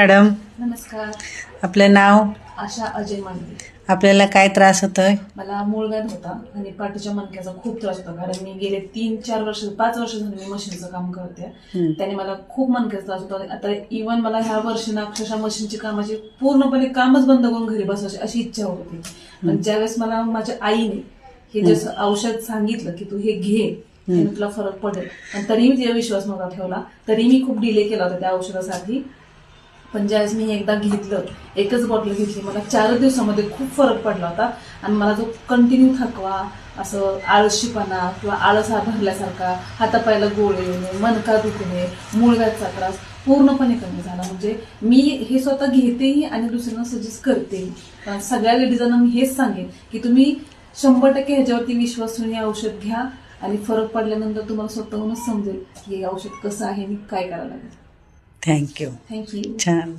Madam. नमस्कार. आपलं नाव? आशा अजय मांडवे. आपल्याला काय त्रास होतोय? मला मूळव्याध होता आणि पाठीच्या मणक्याचा खूप त्रास होता, कारण मी गेले 3-4 वर्ष 5 वर्ष झाले मी मशीनचं काम करते. त्याने मला खूप मणक्याचा त्रास होता. आता इव्हन मला ह्या वर्षी ना अक्षरशः मशीनची कामाची पूर्णपणे कामच बंद करून घरी बसायची अशी इच्छा होत होती. पण ज्यावेळेस मला माझ्या आईने हे जसं औषध सांगितलं की तू हे घे, त्याने तुला फरक पडेल, आणि तरी मी तिचा विश्वास नव्हता ठेवला. तरी मी खूप डिले केला होता त्या औषधासाठी. पण ज्यावेळेस मी एकदा घेतलं, एकच बॉटल घेतली, मला 4 दिवसामध्ये खूप फरक पडला होता. आणि मला जो कंटिन्यू थकवा, असं आळशीपणा किंवा आळस भरल्यासारखा, हातापायाला गोळे येणे, मणका दुखणे, मूळव्याधचा त्रास पूर्णपणे कमी झाला. म्हणजे मी हे स्वतः घेतेही आणि दुसऱ्यांना सजेस्ट करतेही. कारण सगळ्या लेडीजांना मी हेच सांगेन की तुम्ही 100% ह्याच्यावरती विश्वास ठेवून हे औषध घ्या, आणि फरक पडल्यानंतर तुम्हाला स्वतःहूनच समजेल की हे औषध कसं आहे आणि काय करायला लागेल. थँक्यू. थँक्यू. छान.